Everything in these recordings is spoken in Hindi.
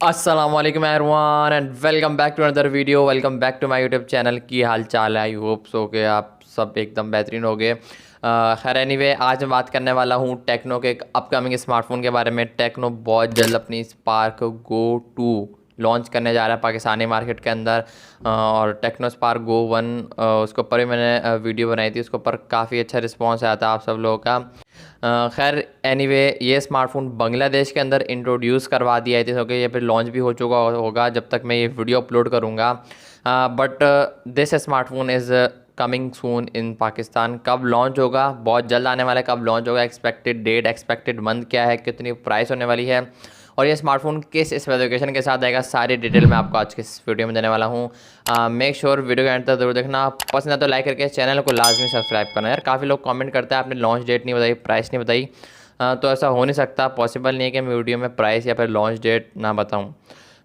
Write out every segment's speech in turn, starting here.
अस्सलामुअलैकुम everyone and welcome back to another video. Welcome back to my YouTube channel. की हाल चाल है? आई होप सो के आप सब एकदम बेहतरीन हो गए। खैर एनीवे, आज मैं बात करने वाला हूँ टेक्नो के एक अपकमिंग स्मार्टफोन के बारे में। टेक्नो बहुत जल्द अपनी स्पार्क गो 2 लॉन्च करने जा रहा है पाकिस्तानी मार्केट के अंदर। और टेक्नो स्पार्क गो 1 उसके ऊपर भी मैंने वीडियो बनाई थी। उसके ऊपर काफ़ी अच्छा रिस्पांस आया था आप सब लोगों का। खैर एनीवे, ये स्मार्टफोन बांग्लादेश के अंदर इंट्रोड्यूस करवा दिया है क्योंकि ये फिर लॉन्च भी हो चुका होगा जब तक मैं ये वीडियो अपलोड करूँगा। But this smartphone is coming soon in Pakistan. कब लॉन्च होगा? बहुत जल्द आने वाला है। कब लॉन्च होगा, एक्सपेक्टेड डेट, एक्सपेक्टेड मंथ क्या है, कितनी प्राइस होने वाली है, और ये स्मार्टफोन किस स्पेसिफिकेशन के साथ आएगा, सारी डिटेल मैं आपको आज के इस वीडियो में देने वाला हूँ। मेक श्योर वीडियो के एंड तक जरूर देखना। पसंद है तो लाइक करके चैनल को लाजमी सब्सक्राइब करना। यार काफ़ी लोग कमेंट करते हैं आपने लॉन्च डेट नहीं बताई, प्राइस नहीं बताई। तो ऐसा हो नहीं सकता, पॉसिबल नहीं है कि मैं वीडियो में प्राइस या फिर लॉन्च डेट ना बताऊँ।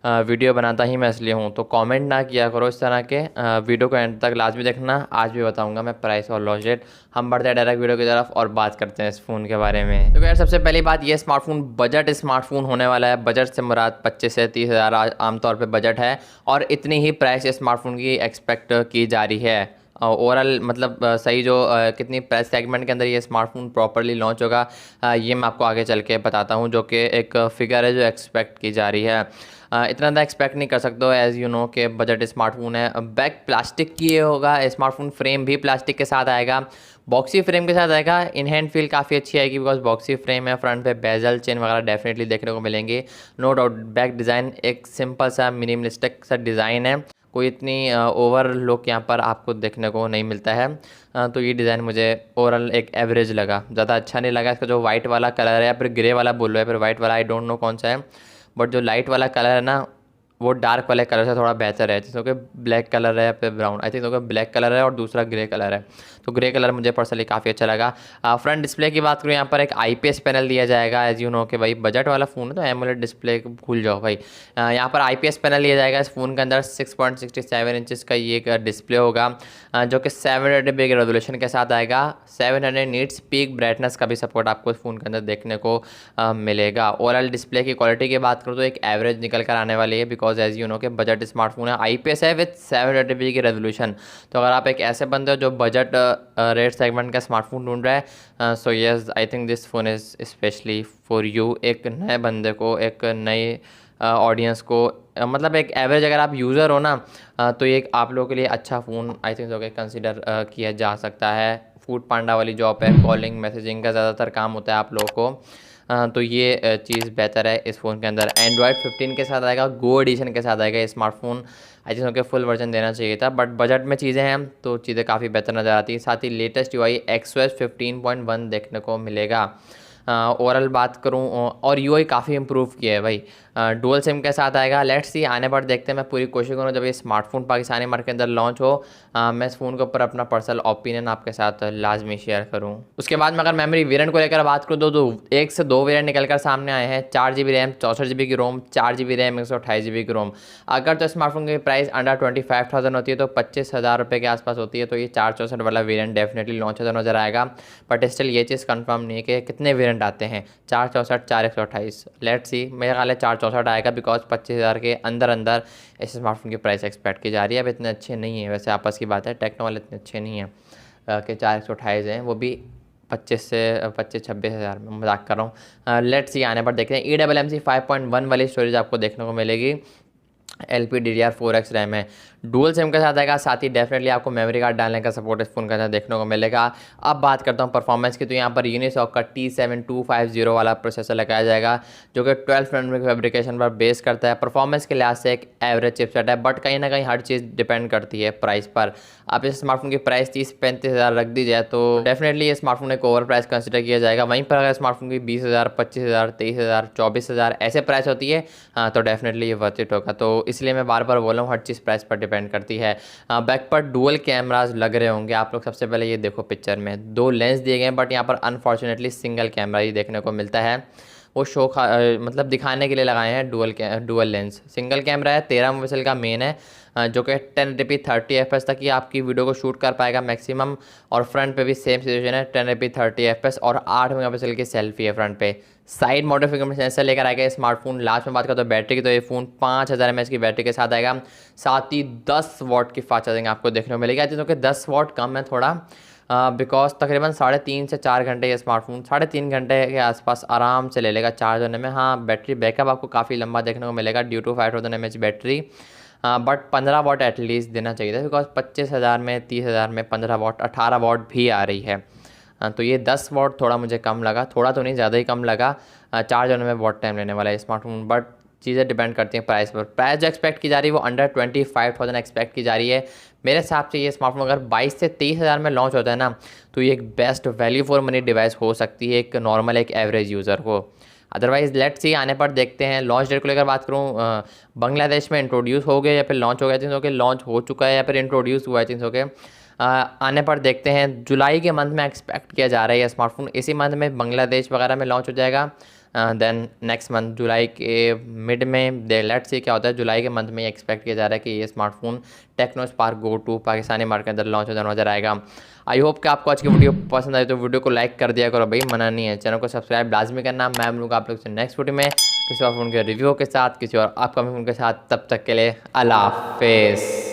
वीडियो बनाता ही मैं इसलिए हूँ, तो कमेंट ना किया करो इस तरह के। वीडियो को एंड तक लाजमी देखना। आज भी बताऊँगा मैं प्राइस और लॉन्च डेट। हम बढ़ते हैं डायरेक्ट वीडियो की तरफ और बात करते हैं इस फ़ोन के बारे में। तो यार सबसे पहली बात, ये स्मार्टफोन बजट स्मार्टफोन होने वाला है। बजट से मुराद 25 से 30 हज़ार आमतौर पर बजट है, और इतनी ही प्राइस स्मार्टफोन की एक्सपेक्ट की जा रही है। ओवरऑल मतलब सही जो कितनी प्राइस सेगमेंट के अंदर ये स्मार्टफोन प्रॉपरली लॉन्च होगा, ये मैं आपको आगे चल के बताता हूँ, जो कि एक फ़िगर है जो एक्सपेक्ट की जा रही है। इतना ज़्यादा एक्सपेक्ट नहीं कर सकते हो, एज़ यू नो के बजट स्मार्टफोन है। बैक प्लास्टिक की ये होगा स्मार्टफोन। फ्रेम भी प्लास्टिक के साथ आएगा, बॉक्सी फ्रेम के साथ आएगा। इन हैंड फील काफ़ी अच्छी आएगी बिकॉज बॉक्सी फ्रेम है। फ्रंट पे बेजल चेन वगैरह डेफिनेटली देखने को मिलेंगे, नो डाउट। बैक डिज़ाइन एक सिंपल सा मिनिमलिस्टिक सा डिज़ाइन है, कोई इतनी ओवर लुक यहाँ पर आपको देखने को नहीं मिलता है। तो ये डिज़ाइन मुझे ओवरऑल एक एवरेज लगा, ज़्यादा अच्छा नहीं लगा। इसका जो वाइट वाला कलर है या फिर ग्रे वाला बोलो या फिर वाइट वाला, आई डोंट नो कौन सा है, बट जो लाइट वाला कलर है ना, वो डार्क वाले कलर से थोड़ा बेहतर है। जैसे कि ब्लैक कलर है या फिर ब्राउन, आई थिंक तो ब्लैक कलर है और दूसरा ग्रे कलर है। तो ग्रे कलर मुझे पर्सनली काफ़ी अच्छा लगा। फ्रंट डिस्प्ले की बात करूँ, यहाँ पर एक आईपीएस पैनल दिया जाएगा। एज यू नो कि भाई बजट वाला फ़ोन है तो एमोलेड डिस्प्ले भूल जाओ भाई। यहाँ पर आईपीएस पैनल लिया जाएगा इस फ़ोन के अंदर। 6.67 इंचज़ का ये एक डिस्प्ले होगा, जो कि 720p के रेजोल्यूशन के साथ आएगा। 700 नीट्स पीक ब्राइटनेस का भी सपोर्ट आपको इस फ़ोन के अंदर देखने को मिलेगा। ओवरऑल डिस्प्ले की क्वालिटी की बात करूँ तो एक एवरेज निकल कर आने वाली है, बिकॉज एज यू नो के बजट स्मार्टफोन है, आईपीएस है विथ 720p की रेजोल्यूशन। तो अगर आप एक ऐसे बंदे हो जो बजट रेट सेगमेंट का स्मार्टफोन ढूंढ रहा है, so yes I think this phone is specially for you. एक नए बंदे को, एक नए ऑडियंस को, मतलब एक एवरेज अगर आप यूज़र हो ना, तो ये एक आप लोगों के लिए अच्छा phone I think so consider किया जा सकता है। फूड पांडा वाली जॉब है, कॉलिंग मैसेजिंग का ज़्यादातर काम होता है आप लोगों को। तो ये चीज़ बेहतर है इस फ़ोन के अंदर। एंड्रॉयड 15 के साथ आएगा, गो एडिशन के साथ आएगा ये स्मार्टफोन। आई थिंक उनके फुल वर्जन देना चाहिए था, बट बजट में चीज़ें हैं तो चीज़ें काफ़ी बेहतर नज़र आती हैं। साथ ही लेटेस्ट यूआई XOS 15.1 देखने को मिलेगा। ओवरऑल बात करूं, और यूआई काफ़ी इंप्रूव किया है भाई। डुअल सिम के साथ आएगा। लेट्स सी, आने पर देखते हैं। मैं पूरी कोशिश करूँ जब ये स्मार्टफोन पाकिस्तानी मार्केट के अंदर लॉन्च हो, मैं इस फ़ोन के ऊपर अपना पर्सनल ओपिनियन आपके साथ लाजमी शेयर करूँ। उसके बाद में अगर मेमोरी वेरिएंट को लेकर बात करूँ तो 1 से 2 वेरिएंट निकल कर सामने आए हैं। 4GB रैम, 64GB की रोम, 4GB रैम, 128GB की रोम। अगर तो स्मार्टफोन की प्राइस अंडर 25,000 होती है तो 25,000 रुपये के आसपास होती है, तो ये 464 वाला वेरिएंट डेफिनेटली लॉन्च होता नजर आएगा। बट स्टिल ये चीज़ कंफर्म नहीं है कि कितने वेरिएंट आते हैं, 464, 4 128। लेट्स सी, मेरे ख्याल है 464 आएगा, बिकॉज 25,000 के अंदर अंदर इस स्मार्टफोन की प्राइस एक्सपेक्ट की जा रही है। अब इतने अच्छे नहीं है वैसे, आपस की बात है, टेक्नो वाले इतने अच्छे नहीं हैं कि 4 128 हैं, वो भी 25-26 हज़ार में। मजाक कर रहा हूँ। लेट्स सी, आने पर देखते हैं। eMMC 5.1 वाली स्टोरेज आपको देखने को मिलेगी। LPDDR4X रैम है, डुअल सिम के साथ आएगा। साथ ही डेफिनेटली आपको मेमोरी कार्ड डालने का सपोर्ट इस फोन के अंदर देखने को मिलेगा। अब बात करता हूँ परफॉर्मेंस की, तो यहाँ पर यूनिसॉक का T7250 वाला प्रोसेसर लगाया जाएगा, जो कि 12 नैनोमीटर फैब्रिकेशन पर बेस करता है। परफॉर्मेंस के लिहाज से एक एवरेज चिपसेट है, बट कहीं ना कहीं हर चीज़ डिपेंड करती है प्राइस पर। आप इस स्मार्टफोन की प्राइस 30-35 हज़ार रख दी जाए तो डेफिनेटली ये स्मार्टफोन एक ओवर प्राइस कंसिडर किया जाएगा। वहीं पर अगर स्मार्टफोन की 20,000, 25,000, 23,000, 24,000 ऐसे प्राइस होती है, तो डेफिनेटली ये वर्थ इट होगा। तो इसलिए मैं बार बार बोल रहा हूँ, हर चीज़ प्राइस पर डिपेंड करती है। बैक पर डुअल कैमराज लग रहे होंगे आप लोग। सबसे पहले ये देखो, पिक्चर में 2 लेंस दिए गए हैं, बट यहाँ पर अनफॉर्चुनेटली सिंगल कैमरा ही देखने को मिलता है। वो मतलब दिखाने के लिए लगाए हैं डुअल लेंस। सिंगल कैमरा है, 13 मेगापिक्सल का मेन है, जो कि 1080p 30fps तक ही आपकी वीडियो को शूट कर पाएगा मैक्सिमम। और फ्रंट पे भी सेम सिचुएशन है, 1080p 30fps और 8 मेगापिक्सल की सेल्फी है फ्रंट पे। साइड माउंटेड फिंगरप्रिंट सेंसर लेकर आएगा स्मार्टफोन। लास्ट में बात करें तो बैटरी की, तो ये फ़ोन 5000 mAh की बैटरी के साथ आएगा। साथ ही 10 वॉट की फास्ट चार्जिंग आपको देखने को मिलेगी। जो कि 10 वॉट कम है थोड़ा, बिकॉज तकरीबन 3.5 से 4 घंटे ये स्मार्टफोन 3.5 घंटे के आसपास आराम से ले लेगा चार्ज होने में। हाँ, बैटरी बैकअप आपको काफ़ी लंबा देखने को मिलेगा due to 5000 mAh battery. But 15 watt at least देना चाहिए था, बिकॉज 25,000 में 30,000 में 15 वॉट 18 वॉट भी आ रही है। तो ये 10 वॉट थोड़ा मुझे कम लगा, थोड़ा तो नहीं ज़्यादा ही कम लगा। चार्ज होने में बहुत टाइम लेने वाला है स्मार्टफोन। बट चीज़ें डिपेंड करती हैं प्राइस पर। प्राइस जो एक्सपेक्ट की जा रही है वो अंडर 25,000 एक्सपेक्ट की जा रही है। मेरे हिसाब से ये स्मार्टफोन अगर 22 से 23,000 में लॉन्च होता है ना, तो ये एक best value for money device हो सकती है एक नॉर्मल एक एवरेज यूज़र को। अदरवाइज़ लेट्स सी आने पर देखते हैं। लॉन्च डेट को लेकर बात करूँ, बांग्लादेश में इंट्रोड्यूस हो गया या फिर लॉन्च हो गया, थिंक कि लॉन्च हो चुका है या फिर इंट्रोड्यूस हुआ है, थिंक के आने पर देखते हैं। जुलाई के मंथ में एक्सपेक्ट किया जा रहा है ये स्मार्टफोन। इसी मंथ में बांग्लादेश वगैरह में लॉन्च हो जाएगा। देन नेक्स्ट मंथ जुलाई के मिड में लेट्स सी क्या होता है। जुलाई के मंथ में एक्सपेक्ट किया जा रहा है कि ये smartphone Tecno Spark Go 2 Pakistani market के अंदर लॉन्च होता नजर आएगा। आई होप कि आपको आज की वीडियो पसंद आई, तो वीडियो को लाइक कर दिया करो भाई, मना नहीं है। चैनल को सब्सक्राइब लाजमी करना। मैं मिलूंगा आप लोग से नेक्स्ट वीडियो में किसी और फोन के रिव्यू के साथ, किसी और अपकमिंग फोन के साथ। तब तक के लिए अल्लाह हाफिज़।